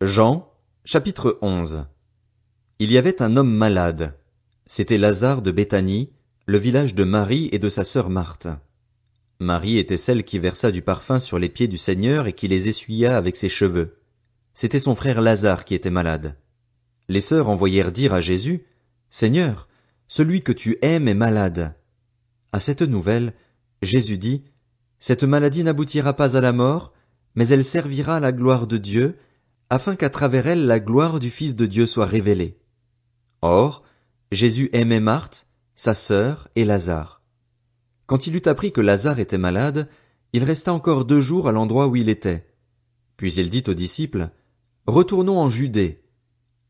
Jean, chapitre 11. Il y avait un homme malade. C'était Lazare de Béthanie, le village de Marie et de sa sœur Marthe. Marie était celle qui versa du parfum sur les pieds du Seigneur et qui les essuya avec ses cheveux. C'était son frère Lazare qui était malade. Les sœurs envoyèrent dire à Jésus, « Seigneur, celui que tu aimes est malade. » À cette nouvelle, Jésus dit, « Cette maladie n'aboutira pas à la mort, mais elle servira à la gloire de Dieu, afin qu'à travers elle la gloire du Fils de Dieu soit révélée. » Or, Jésus aimait Marthe, sa sœur et Lazare. Quand il eut appris que Lazare était malade, il resta encore 2 jours à l'endroit où il était. Puis il dit aux disciples, « Retournons en Judée. »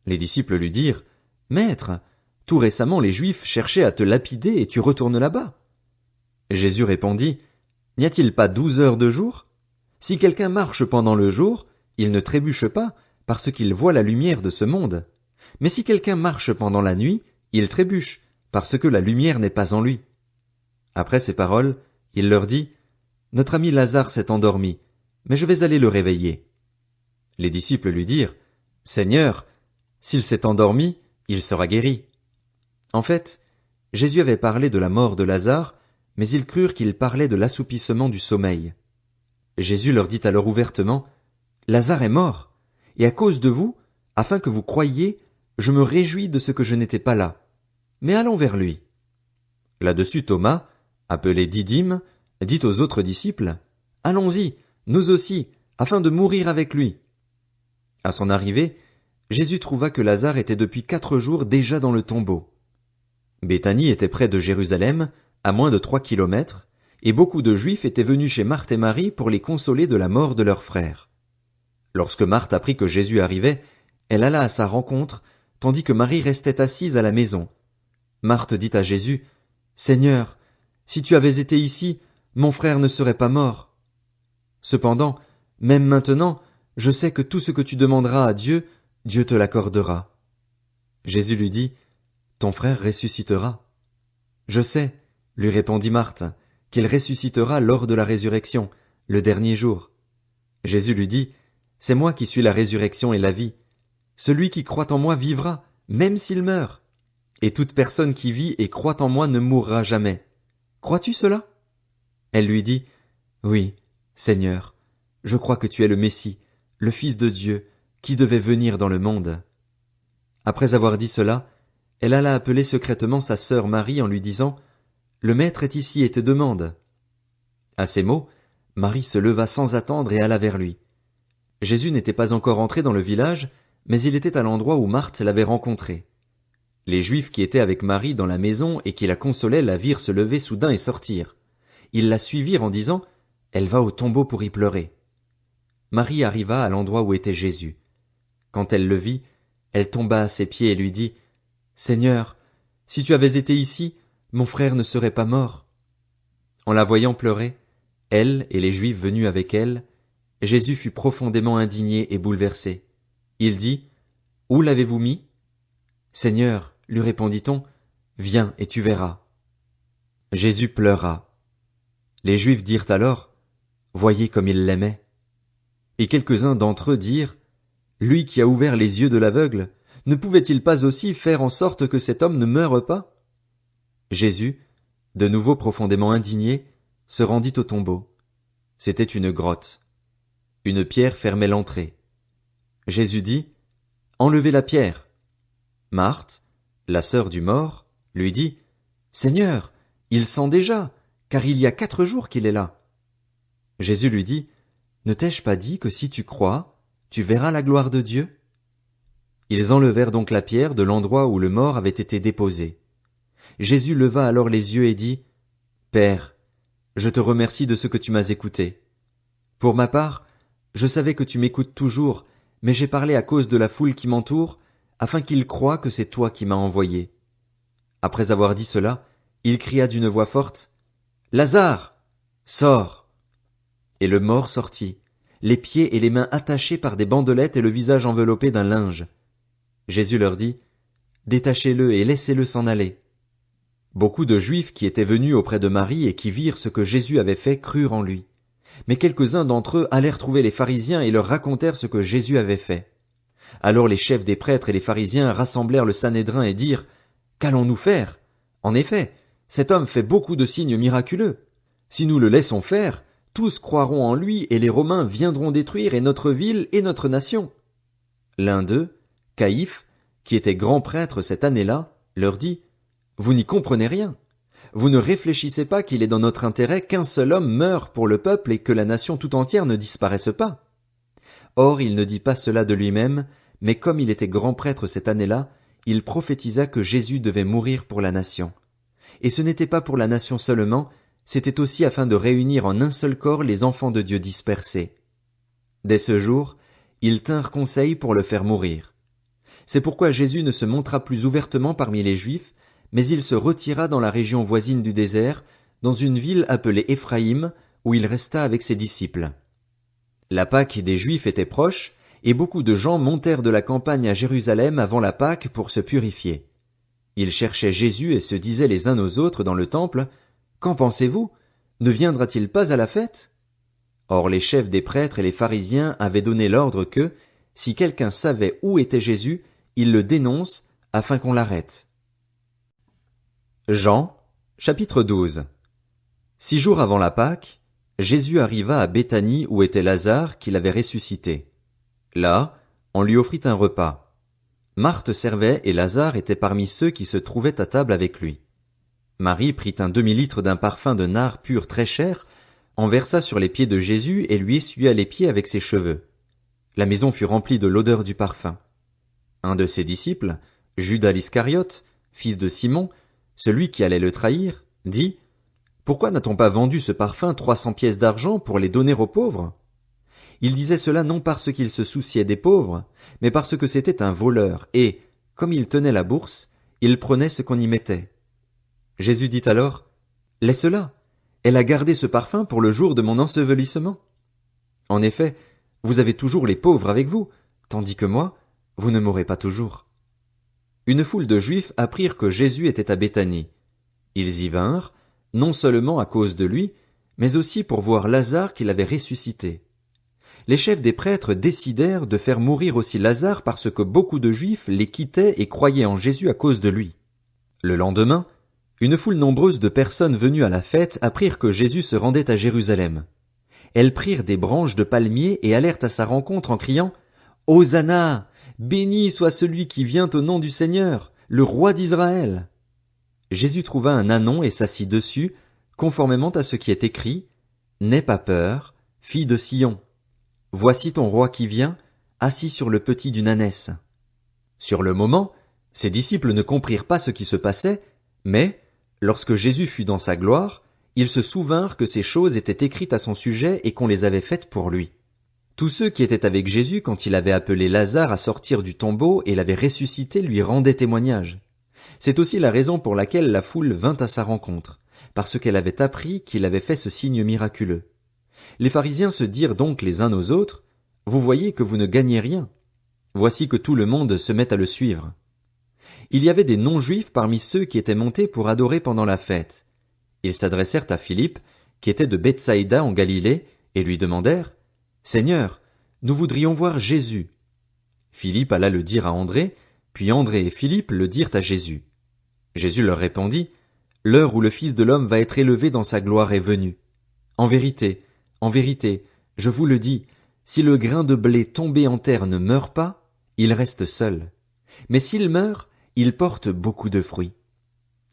Les disciples lui dirent, « Maître, tout récemment les Juifs cherchaient à te lapider et tu retournes là-bas. » Jésus répondit, « N'y a-t-il pas 12 heures de jour? Si quelqu'un marche pendant le jour, il ne trébuche pas, parce qu'il voit la lumière de ce monde. Mais si quelqu'un marche pendant la nuit, il trébuche, parce que la lumière n'est pas en lui. » Après ces paroles, il leur dit, « Notre ami Lazare s'est endormi, mais je vais aller le réveiller. » Les disciples lui dirent, « Seigneur, s'il s'est endormi, il sera guéri. » En fait, Jésus avait parlé de la mort de Lazare, mais ils crurent qu'il parlait de l'assoupissement du sommeil. Jésus leur dit alors ouvertement, « Lazare est mort, et à cause de vous, afin que vous croyiez, je me réjouis de ce que je n'étais pas là. Mais allons vers lui. » Là-dessus Thomas, appelé Didyme, dit aux autres disciples, « Allons-y, nous aussi, afin de mourir avec lui. » À son arrivée, Jésus trouva que Lazare était depuis 4 jours déjà dans le tombeau. Béthanie était près de Jérusalem, à moins de 3 kilomètres, et beaucoup de Juifs étaient venus chez Marthe et Marie pour les consoler de la mort de leur frère. Lorsque Marthe apprit que Jésus arrivait, elle alla à sa rencontre, tandis que Marie restait assise à la maison. Marthe dit à Jésus, « Seigneur, si tu avais été ici, mon frère ne serait pas mort. Cependant, même maintenant, je sais que tout ce que tu demanderas à Dieu, Dieu te l'accordera. » Jésus lui dit, « Ton frère ressuscitera. » Je sais, lui répondit Marthe, qu'il ressuscitera lors de la résurrection, le dernier jour. Jésus lui dit, « C'est moi qui suis la résurrection et la vie. Celui qui croit en moi vivra, même s'il meurt. Et toute personne qui vit et croit en moi ne mourra jamais. Crois-tu cela? » Elle lui dit, « Oui, Seigneur, je crois que tu es le Messie, le Fils de Dieu, qui devait venir dans le monde. » Après avoir dit cela, elle alla appeler secrètement sa sœur Marie en lui disant, « Le Maître est ici et te demande. » À ces mots, Marie se leva sans attendre et alla vers lui. Jésus n'était pas encore entré dans le village, mais il était à l'endroit où Marthe l'avait rencontré. Les Juifs qui étaient avec Marie dans la maison et qui la consolaient la virent se lever soudain et sortir. Ils la suivirent en disant, « Elle va au tombeau pour y pleurer. » Marie arriva à l'endroit où était Jésus. Quand elle le vit, elle tomba à ses pieds et lui dit, « Seigneur, si tu avais été ici, mon frère ne serait pas mort. » En la voyant pleurer, elle et les Juifs venus avec elle, Jésus fut profondément indigné et bouleversé. Il dit, « Où l'avez-vous mis? » « Seigneur, lui répondit-on, viens et tu verras. » Jésus pleura. Les Juifs dirent alors, « Voyez comme il l'aimait. » Et quelques-uns d'entre eux dirent, « Lui qui a ouvert les yeux de l'aveugle, ne pouvait-il pas aussi faire en sorte que cet homme ne meure pas? » Jésus, de nouveau profondément indigné, se rendit au tombeau. C'était une grotte. Une pierre fermait l'entrée. Jésus dit, « Enlevez la pierre. » Marthe, la sœur du mort, lui dit, « Seigneur, il sent déjà, car il y a 4 jours qu'il est là. » Jésus lui dit, « Ne t'ai-je pas dit que si tu crois, tu verras la gloire de Dieu? » Ils enlevèrent donc la pierre de l'endroit où le mort avait été déposé. Jésus leva alors les yeux et dit, « Père, je te remercie de ce que tu m'as écouté. Pour ma part, je savais que tu m'écoutes toujours, mais j'ai parlé à cause de la foule qui m'entoure, afin qu'ils croient que c'est toi qui m'as envoyé. » Après avoir dit cela, il cria d'une voix forte, « Lazare, sors !» Et le mort sortit, les pieds et les mains attachés par des bandelettes et le visage enveloppé d'un linge. Jésus leur dit, « Détachez-le et laissez-le s'en aller. » Beaucoup de Juifs qui étaient venus auprès de Marie et qui virent ce que Jésus avait fait crurent en lui. Mais quelques-uns d'entre eux allèrent trouver les pharisiens et leur racontèrent ce que Jésus avait fait. Alors les chefs des prêtres et les pharisiens rassemblèrent le Sanhédrin et dirent: Qu'allons-nous faire? En effet, cet homme fait beaucoup de signes miraculeux. Si nous le laissons faire, tous croiront en lui et les Romains viendront détruire et notre ville et notre nation. L'un d'eux, Caïphe, qui était grand prêtre cette année-là, leur dit: Vous n'y comprenez rien. Vous ne réfléchissez pas qu'il est dans notre intérêt qu'un seul homme meure pour le peuple et que la nation tout entière ne disparaisse pas. Or il ne dit pas cela de lui-même, mais comme il était grand prêtre cette année-là, il prophétisa que Jésus devait mourir pour la nation. Et ce n'était pas pour la nation seulement, c'était aussi afin de réunir en un seul corps les enfants de Dieu dispersés. Dès ce jour, ils tinrent conseil pour le faire mourir. C'est pourquoi Jésus ne se montra plus ouvertement parmi les Juifs, mais il se retira dans la région voisine du désert, dans une ville appelée Éphraïm, où il resta avec ses disciples. La Pâque des Juifs était proche, et beaucoup de gens montèrent de la campagne à Jérusalem avant la Pâque pour se purifier. Ils cherchaient Jésus et se disaient les uns aux autres dans le temple: Qu'en pensez-vous? Ne viendra-t-il pas à la fête? Or les chefs des prêtres et les pharisiens avaient donné l'ordre que, si quelqu'un savait où était Jésus, il le dénonce, afin qu'on l'arrête. Jean, chapitre 12. 6 jours avant la Pâque, Jésus arriva à Béthanie où était Lazare qu'il avait ressuscité. Là, on lui offrit un repas. Marthe servait et Lazare était parmi ceux qui se trouvaient à table avec lui. Marie prit un demi-litre d'un parfum de nard pur très cher, en versa sur les pieds de Jésus et lui essuya les pieds avec ses cheveux. La maison fut remplie de l'odeur du parfum. Un de ses disciples, Judas l'Iscariote, fils de Simon, celui qui allait le trahir, dit: Pourquoi n'a-t-on pas vendu ce parfum 300 pièces d'argent pour les donner aux pauvres? Il disait cela non parce qu'il se souciait des pauvres, mais parce que c'était un voleur et, comme il tenait la bourse, il prenait ce qu'on y mettait. Jésus dit alors: Laisse-la, elle a gardé ce parfum pour le jour de mon ensevelissement. En effet, vous avez toujours les pauvres avec vous, tandis que moi, vous ne m'aurez pas toujours. Une foule de Juifs apprirent que Jésus était à Béthanie. Ils y vinrent, non seulement à cause de lui, mais aussi pour voir Lazare qu'il avait ressuscité. Les chefs des prêtres décidèrent de faire mourir aussi Lazare parce que beaucoup de Juifs les quittaient et croyaient en Jésus à cause de lui. Le lendemain, une foule nombreuse de personnes venues à la fête apprirent que Jésus se rendait à Jérusalem. Elles prirent des branches de palmier et allèrent à sa rencontre en criant: Hosanna! Béni soit celui qui vient au nom du Seigneur, le roi d'Israël! Jésus trouva un ânon et s'assit dessus, conformément à ce qui est écrit: N'aie pas peur, fille de Sion. Voici ton roi qui vient, assis sur le petit d'une ânesse. Sur le moment, ses disciples ne comprirent pas ce qui se passait, mais, lorsque Jésus fut dans sa gloire, ils se souvinrent que ces choses étaient écrites à son sujet et qu'on les avait faites pour lui. Tous ceux qui étaient avec Jésus quand il avait appelé Lazare à sortir du tombeau et l'avait ressuscité lui rendaient témoignage. C'est aussi la raison pour laquelle la foule vint à sa rencontre, parce qu'elle avait appris qu'il avait fait ce signe miraculeux. Les pharisiens se dirent donc les uns aux autres: Vous voyez que vous ne gagnez rien. Voici que tout le monde se met à le suivre. Il y avait des non-juifs parmi ceux qui étaient montés pour adorer pendant la fête. Ils s'adressèrent à Philippe, qui était de Bethsaïda en Galilée, et lui demandèrent: Seigneur, nous voudrions voir Jésus. Philippe alla le dire à André, puis André et Philippe le dirent à Jésus. Jésus leur répondit: L'heure où le Fils de l'homme va être élevé dans sa gloire est venue. En vérité, je vous le dis, si le grain de blé tombé en terre ne meurt pas, il reste seul. Mais s'il meurt, il porte beaucoup de fruits.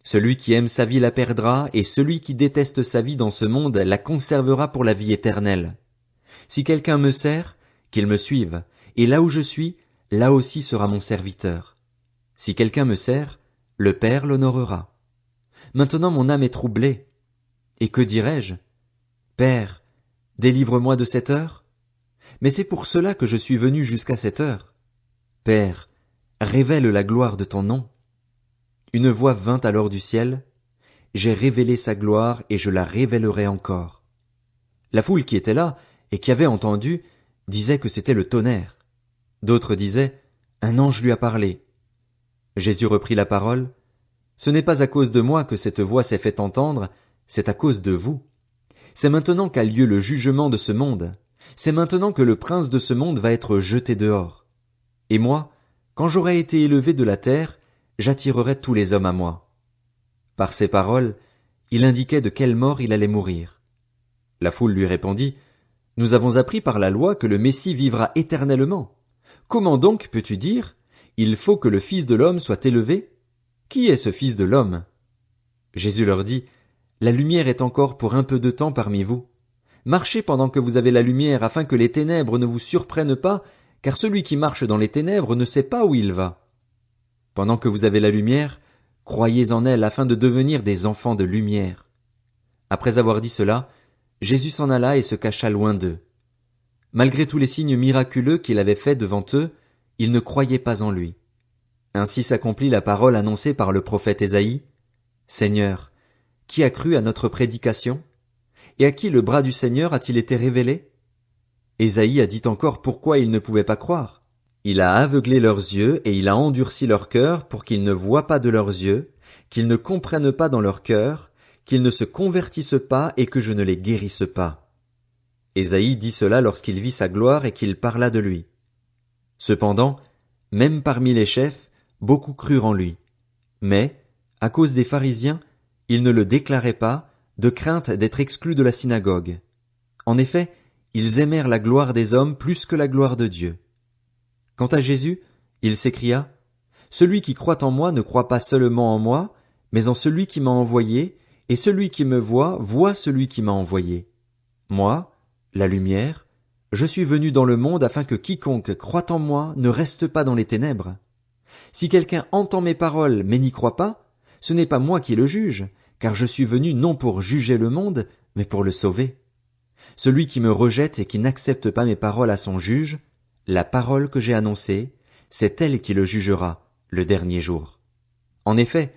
Celui qui aime sa vie la perdra, et celui qui déteste sa vie dans ce monde la conservera pour la vie éternelle. Si quelqu'un me sert, qu'il me suive, et là où je suis, là aussi sera mon serviteur. Si quelqu'un me sert, le Père l'honorera. Maintenant mon âme est troublée. Et que dirai-je? Père, délivre-moi de cette heure? Mais c'est pour cela que je suis venu jusqu'à cette heure. Père, révèle la gloire de ton nom. Une voix vint alors du ciel: J'ai révélé sa gloire et je la révélerai encore. La foule qui était là, et qui avait entendu, disait que c'était le tonnerre. D'autres disaient: Un ange lui a parlé. Jésus reprit la parole: Ce n'est pas à cause de moi que cette voix s'est fait entendre, c'est à cause de vous. C'est maintenant qu'a lieu le jugement de ce monde. C'est maintenant que le prince de ce monde va être jeté dehors. Et moi, quand j'aurai été élevé de la terre, j'attirerai tous les hommes à moi. » Par ces paroles, il indiquait de quelle mort il allait mourir. La foule lui répondit: « Nous avons appris par la loi que le Messie vivra éternellement. Comment donc peux-tu dire: il faut que le Fils de l'homme soit élevé? Qui est ce Fils de l'homme? » Jésus leur dit: « La lumière est encore pour un peu de temps parmi vous. Marchez pendant que vous avez la lumière, afin que les ténèbres ne vous surprennent pas, car celui qui marche dans les ténèbres ne sait pas où il va. Pendant que vous avez la lumière, croyez en elle afin de devenir des enfants de lumière. » Après avoir dit cela, Jésus s'en alla et se cacha loin d'eux. Malgré tous les signes miraculeux qu'il avait faits devant eux, ils ne croyaient pas en lui. Ainsi s'accomplit la parole annoncée par le prophète Ésaïe: « Seigneur, qui a cru à notre prédication? Et à qui le bras du Seigneur a-t-il été révélé? » Ésaïe a dit encore pourquoi ils ne pouvaient pas croire. « Il a aveuglé leurs yeux et il a endurci leur cœur pour qu'ils ne voient pas de leurs yeux, qu'ils ne comprennent pas dans leur cœur, qu'ils ne se convertissent pas et que je ne les guérisse pas. » Ésaïe dit cela lorsqu'il vit sa gloire et qu'il parla de lui. Cependant, même parmi les chefs, beaucoup crurent en lui. Mais, à cause des pharisiens, ils ne le déclaraient pas, de crainte d'être exclus de la synagogue. En effet, ils aimèrent la gloire des hommes plus que la gloire de Dieu. Quant à Jésus, il s'écria: « Celui qui croit en moi ne croit pas seulement en moi, mais en celui qui m'a envoyé, et celui qui me voit, voit celui qui m'a envoyé. Moi, la lumière, je suis venu dans le monde afin que quiconque croit en moi ne reste pas dans les ténèbres. Si quelqu'un entend mes paroles mais n'y croit pas, ce n'est pas moi qui le juge, car je suis venu non pour juger le monde, mais pour le sauver. Celui qui me rejette et qui n'accepte pas mes paroles à son juge, la parole que j'ai annoncée, c'est elle qui le jugera, le dernier jour. En effet,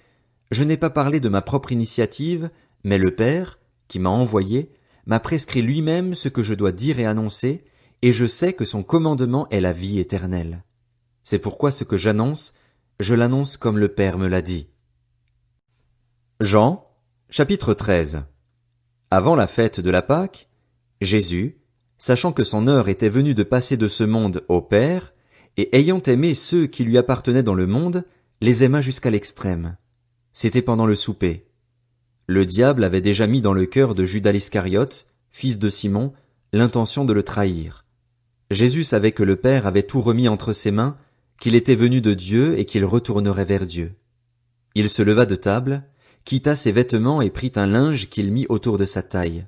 je n'ai pas parlé de ma propre initiative, mais le Père, qui m'a envoyé, m'a prescrit lui-même ce que je dois dire et annoncer, et je sais que son commandement est la vie éternelle. C'est pourquoi ce que j'annonce, je l'annonce comme le Père me l'a dit. » Jean, chapitre 13. Avant la fête de la Pâque, Jésus, sachant que son heure était venue de passer de ce monde au Père, et ayant aimé ceux qui lui appartenaient dans le monde, les aima jusqu'à l'extrême. C'était pendant le souper. Le diable avait déjà mis dans le cœur de Judas l'Iscariote, fils de Simon, l'intention de le trahir. Jésus savait que le Père avait tout remis entre ses mains, qu'il était venu de Dieu et qu'il retournerait vers Dieu. Il se leva de table, quitta ses vêtements et prit un linge qu'il mit autour de sa taille.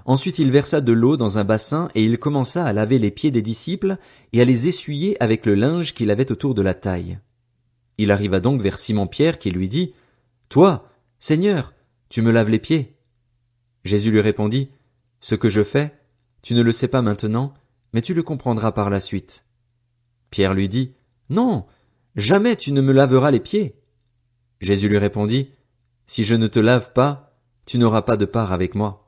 Ensuite il versa de l'eau dans un bassin et il commença à laver les pieds des disciples et à les essuyer avec le linge qu'il avait autour de la taille. Il arriva donc vers Simon-Pierre qui lui dit: « Toi, Seigneur, tu me laves les pieds. » Jésus lui répondit: « Ce que je fais, tu ne le sais pas maintenant, mais tu le comprendras par la suite. » Pierre lui dit: « Non, jamais tu ne me laveras les pieds. » Jésus lui répondit: « Si je ne te lave pas, tu n'auras pas de part avec moi. »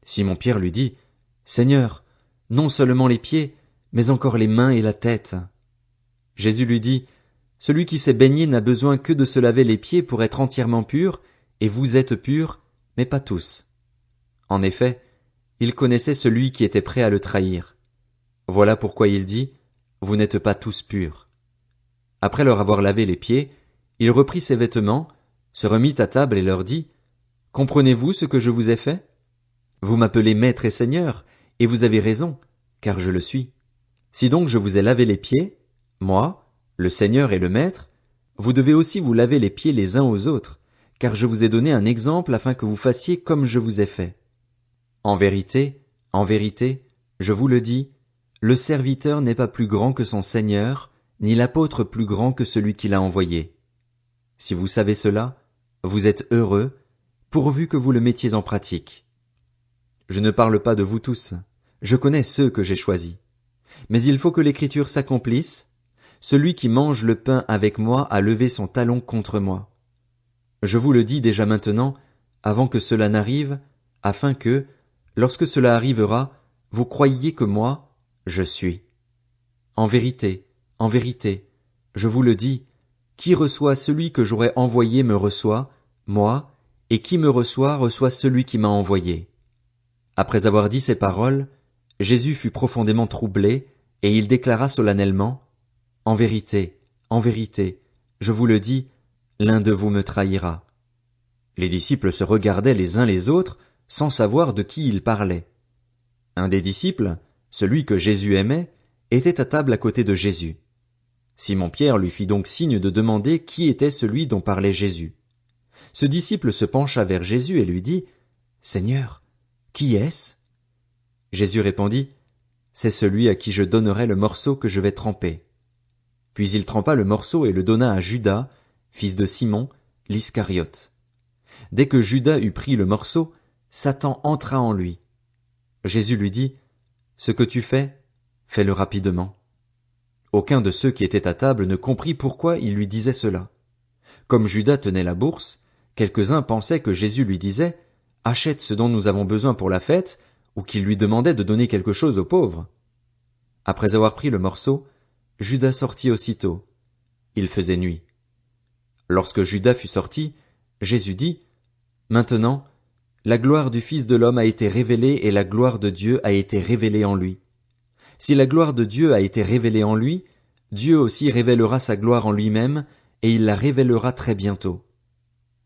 Simon-Pierre lui dit: « Seigneur, non seulement les pieds, mais encore les mains et la tête. » Jésus lui dit: « Celui qui s'est baigné n'a besoin que de se laver les pieds pour être entièrement pur, et vous êtes purs, mais pas tous. » En effet, il connaissait celui qui était prêt à le trahir. Voilà pourquoi il dit: « Vous n'êtes pas tous purs. » Après leur avoir lavé les pieds, il reprit ses vêtements, se remit à table et leur dit: « Comprenez-vous ce que je vous ai fait? Vous m'appelez Maître et Seigneur, et vous avez raison, car je le suis. Si donc je vous ai lavé les pieds, moi, le Seigneur et le Maître, vous devez aussi vous laver les pieds les uns aux autres, car je vous ai donné un exemple afin que vous fassiez comme je vous ai fait. En vérité, je vous le dis, le serviteur n'est pas plus grand que son Seigneur, ni l'apôtre plus grand que celui qui l'a envoyé. Si vous savez cela, vous êtes heureux, pourvu que vous le mettiez en pratique. Je ne parle pas de vous tous, je connais ceux que j'ai choisis. Mais il faut que l'Écriture s'accomplisse: celui qui mange le pain avec moi a levé son talon contre moi. Je vous le dis déjà maintenant, avant que cela n'arrive, afin que, lorsque cela arrivera, vous croyiez que moi, je suis. En vérité, je vous le dis, qui reçoit celui que j'aurai envoyé me reçoit, moi, et qui me reçoit reçoit celui qui m'a envoyé. » Après avoir dit ces paroles, Jésus fut profondément troublé, et il déclara solennellement: En vérité, je vous le dis, l'un de vous me trahira. Les disciples se regardaient les uns les autres, sans savoir de qui ils parlaient. Un des disciples, celui que Jésus aimait, était à table à côté de Jésus. Simon-Pierre lui fit donc signe de demander qui était celui dont parlait Jésus. Ce disciple se pencha vers Jésus et lui dit, « Seigneur, qui est-ce » Jésus répondit, « C'est celui à qui je donnerai le morceau que je vais tremper. » Puis il trempa le morceau et le donna à Judas, fils de Simon, l'Iscariote. Dès que Judas eut pris le morceau, Satan entra en lui. Jésus lui dit, « Ce que tu fais, fais-le rapidement. » Aucun de ceux qui étaient à table ne comprit pourquoi il lui disait cela. Comme Judas tenait la bourse, quelques-uns pensaient que Jésus lui disait, « Achète ce dont nous avons besoin pour la fête », ou qu'il lui demandait de donner quelque chose aux pauvres. Après avoir pris le morceau, Judas sortit aussitôt. Il faisait nuit. Lorsque Judas fut sorti, Jésus dit, « Maintenant, la gloire du Fils de l'homme a été révélée et la gloire de Dieu a été révélée en lui. Si la gloire de Dieu a été révélée en lui, Dieu aussi révélera sa gloire en lui-même, et il la révélera très bientôt.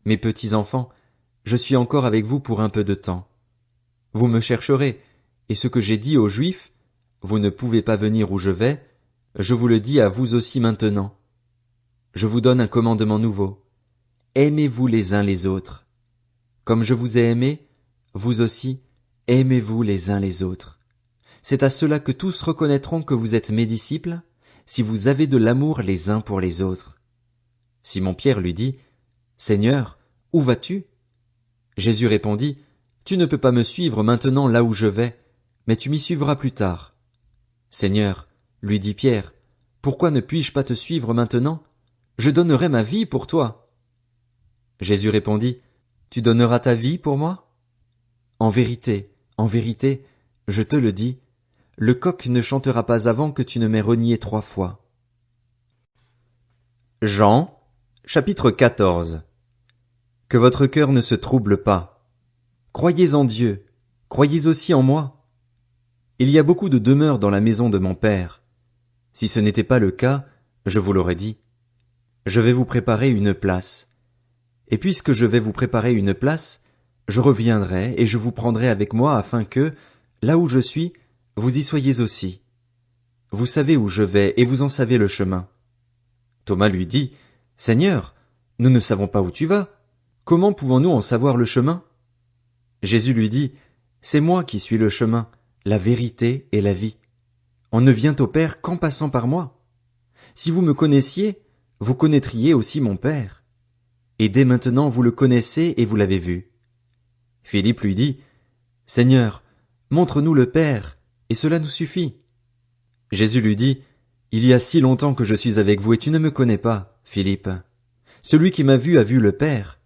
Mes petits enfants, je suis encore avec vous pour un peu de temps. Vous me chercherez, et ce que j'ai dit aux Juifs, vous ne pouvez pas venir où je vais, je vous le dis à vous aussi maintenant. Je vous donne un commandement nouveau. Aimez-vous les uns les autres. Comme je vous ai aimés, vous aussi, aimez-vous les uns les autres. C'est à cela que tous reconnaîtront que vous êtes mes disciples, si vous avez de l'amour les uns pour les autres. Simon-Pierre lui dit, « Seigneur, où vas-tu » Jésus répondit, « Tu ne peux pas me suivre maintenant là où je vais, mais tu m'y suivras plus tard. » « Seigneur, lui dit Pierre, pourquoi ne puis-je pas te suivre maintenant? Je donnerai ma vie pour toi. » Jésus répondit, « Tu donneras ta vie pour moi? En vérité, je te le dis, le coq ne chantera pas avant que tu ne m'aies renié 3 fois. » Jean, chapitre 14. Que votre cœur ne se trouble pas. Croyez en Dieu, croyez aussi en moi. Il y a beaucoup de demeures dans la maison de mon Père. Si ce n'était pas le cas, je vous l'aurais dit. Je vais vous préparer une place. Et puisque je vais vous préparer une place, je reviendrai et je vous prendrai avec moi afin que, là où je suis, vous y soyez aussi. Vous savez où je vais et vous en savez le chemin. Thomas lui dit, « Seigneur, nous ne savons pas où tu vas. Comment pouvons-nous en savoir le chemin ?» Jésus lui dit, « C'est moi qui suis le chemin, la vérité et la vie. On ne vient au Père qu'en passant par moi. Si vous me connaissiez, vous connaîtriez aussi mon Père. Et dès maintenant vous le connaissez et vous l'avez vu. » Philippe lui dit, « Seigneur, montre-nous le Père, et cela nous suffit. » Jésus lui dit, « Il y a si longtemps que je suis avec vous et tu ne me connais pas, Philippe. Celui qui m'a vu a vu le Père.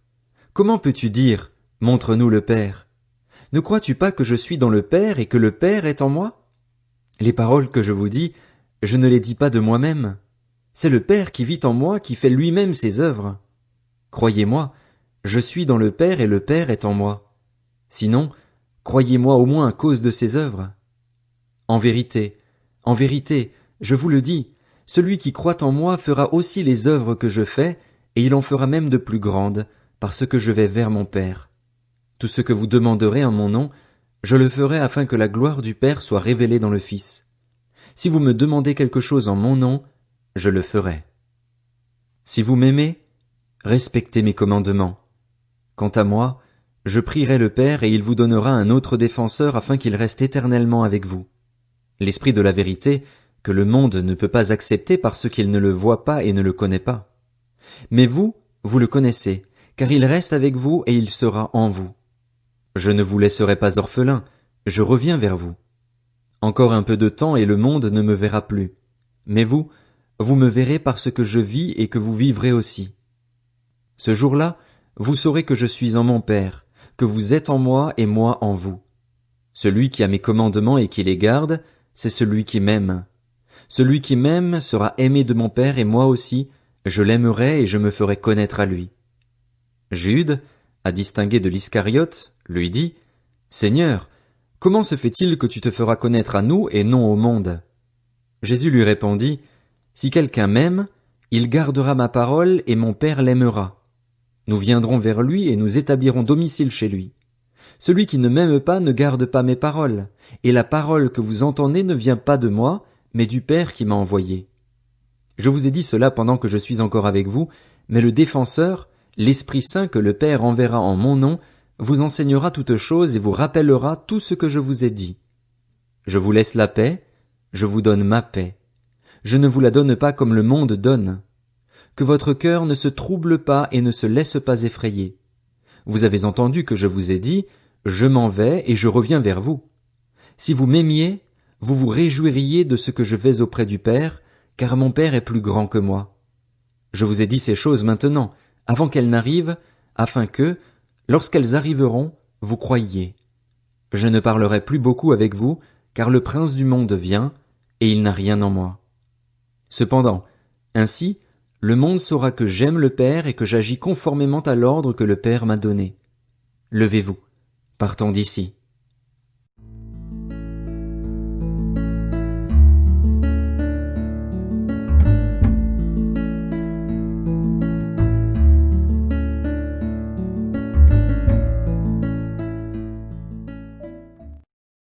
Comment peux-tu dire, montre-nous le Père? Ne crois-tu pas que je suis dans le Père et que le Père est en moi? Les paroles que je vous dis, je ne les dis pas de moi-même. C'est le Père qui vit en moi qui fait lui-même ses œuvres. Croyez-moi, je suis dans le Père et le Père est en moi. Sinon, croyez-moi au moins à cause de ses œuvres. En vérité, je vous le dis, celui qui croit en moi fera aussi les œuvres que je fais, et il en fera même de plus grandes, parce que je vais vers mon Père. Tout ce que vous demanderez en mon nom, je le ferai afin que la gloire du Père soit révélée dans le Fils. Si vous me demandez quelque chose en mon nom, je le ferai. Si vous m'aimez, respectez mes commandements. Quant à moi, je prierai le Père et il vous donnera un autre défenseur afin qu'il reste éternellement avec vous. L'Esprit de la vérité, que le monde ne peut pas accepter parce qu'il ne le voit pas et ne le connaît pas. Mais vous, vous le connaissez, car il reste avec vous et il sera en vous. Je ne vous laisserai pas orphelin, je reviens vers vous. Encore un peu de temps et le monde ne me verra plus. Mais vous, vous me verrez parce que je vis et que vous vivrez aussi. Ce jour-là, vous saurez que je suis en mon Père, que vous êtes en moi et moi en vous. Celui qui a mes commandements et qui les garde, c'est celui qui m'aime. Celui qui m'aime sera aimé de mon Père et moi aussi, je l'aimerai et je me ferai connaître à lui. Jude, à distinguer de l'Iscariote, lui dit, « Seigneur, comment se fait-il que tu te feras connaître à nous et non au monde ?» Jésus lui répondit, « Si quelqu'un m'aime, il gardera ma parole et mon Père l'aimera. Nous viendrons vers lui et nous établirons domicile chez lui. Celui qui ne m'aime pas ne garde pas mes paroles, et la parole que vous entendez ne vient pas de moi, mais du Père qui m'a envoyé. Je vous ai dit cela pendant que je suis encore avec vous, mais le Défenseur, l'Esprit Saint que le Père enverra en mon nom, vous enseignera toutes choses et vous rappellera tout ce que je vous ai dit. Je vous laisse la paix, je vous donne ma paix. Je ne vous la donne pas comme le monde donne. Que votre cœur ne se trouble pas et ne se laisse pas effrayer. Vous avez entendu que je vous ai dit, je m'en vais et je reviens vers vous. Si vous m'aimiez, vous vous réjouiriez de ce que je vais auprès du Père, car mon Père est plus grand que moi. Je vous ai dit ces choses maintenant, avant qu'elles n'arrivent, afin que, lorsqu'elles arriveront, vous croyiez. Je ne parlerai plus beaucoup avec vous, car le prince du monde vient, et il n'a rien en moi. Cependant, ainsi, le monde saura que j'aime le Père et que j'agis conformément à l'ordre que le Père m'a donné. Levez-vous, partons d'ici.